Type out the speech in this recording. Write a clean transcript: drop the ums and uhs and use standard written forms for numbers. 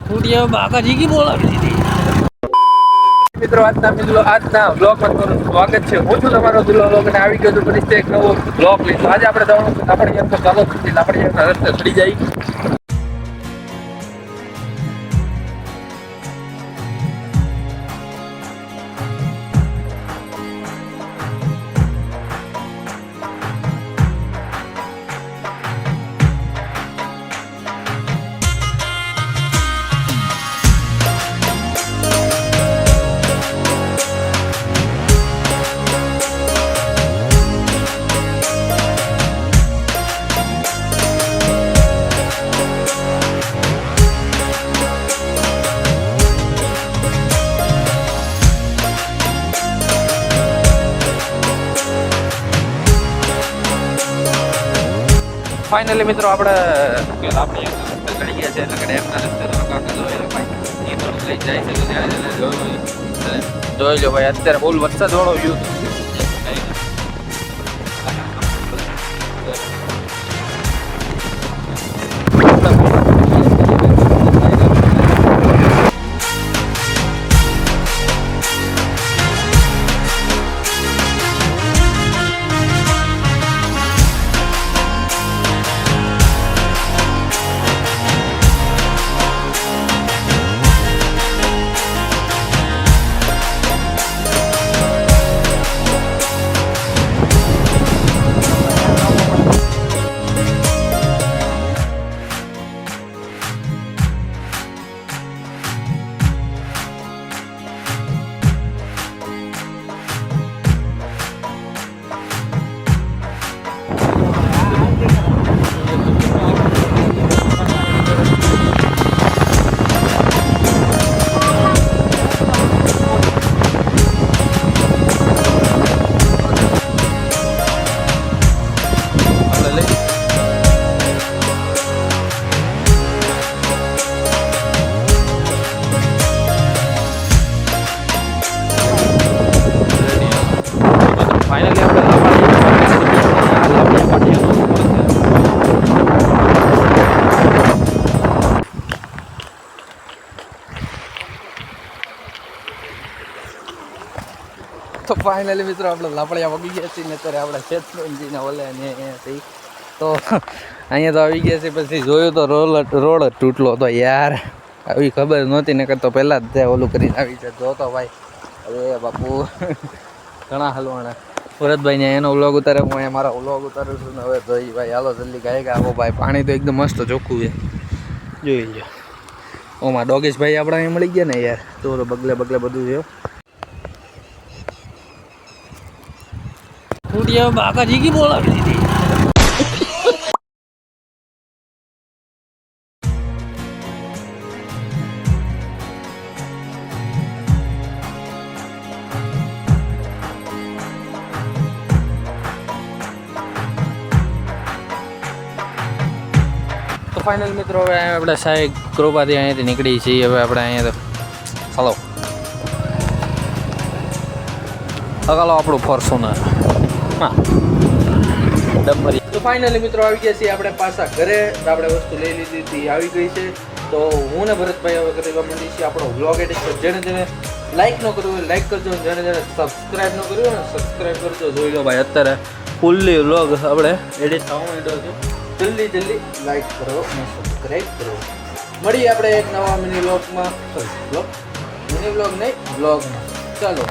Studio બાકાજી કી બોલાવી દીધી મિત્રો આજના બ્લોગમાં તમારું સ્વાગત છે. હું છું તમારો દુલ્લો બ્લોગ અને આવી ગયો છું ફરીથી એક નવો બ્લોગ લઈ. તો આજે આપણે જવાનું આપણે એમ તો ચાલો આપણે એમના રસ્તે ચડી જાય. ફાઇનલી મિત્રો આપણે ચડી ગયા છે એટલે એમના રસ્તે લઈ જાય છે. જોઈ લો ભાઈ, અત્યારે ફૂલ વરસાદ વાળો વ્યૂ. તો ફાઇનલી મિત્રો આપણે લાપડિયા વગી ગયા છીએ ને અત્યારે આપણે શેત્રુંજીના ઓલે ને અહીંયાથી તો અહીંયા તો આવી ગયા છે. પછી જોયું તો રોડ જ તૂટલો હતો યાર, આવી ખબર નહોતી ને કરતો પહેલાં જ ત્યાં ઓલું કરીને આવી છે. જોતો ભાઈ, અરે બાપુ ઘણા હલવાણા. ભરતભાઈને એનો વ્લોગ ઉતારે, હું અહીંયા મારા વ્લોગ ઉતારું છું ને હવે જોઈ ભાઈ હાલો જલ્દી ગાય કે આવો ભાઈ. પાણી તો એકદમ મસ્ત ચોખ્ખું છે, જોઈ લો. ઓમાં ડોગેશભાઈ આપણે અહીં મળી ગયા ને યાર, તો બગલે બધું છે. સ્ટુડિયો બાકાજી કી બોલાવી દીધી તો ફાઇનલ મિત્રો હવે આપણે સાહેબ કૃપાથી અહીંયાથી નીકળી છીએ. હવે આપણે અહીંયા તો ચાલો આપણું ફોર્ચ્યુનર. હા ડબ્બરી. તો ફાઇનલી મિત્રો આવી ગયા છીએ આપણે પાછા ઘરે. આપણે વસ્તુ લઈ લીધી હતી, આવી ગઈ છે. તો હું ને ભરતભાઈ હવે કરવા માંડી છીએ આપણો વ્લોગ એડિટ. જેને લાઈક ન કર્યું હોય લાઈક કરજો, જેને સબસ્ક્રાઈબ ન કર્યું હોય ને સબસ્ક્રાઈબ કરજો. જોઈ લો ભાઈ, અત્યારે ફૂલ્લી વ્લોગ આપણે એડિટ થવા માંડ્યો છે. જલ્દી લાઈક કરો અને સબસ્ક્રાઈબ કરો. મળીએ આપણે એક નવા મિની વ્લોગમાં. મિની વ્લોગ નહીં, વ્લોગમાં. ચાલો.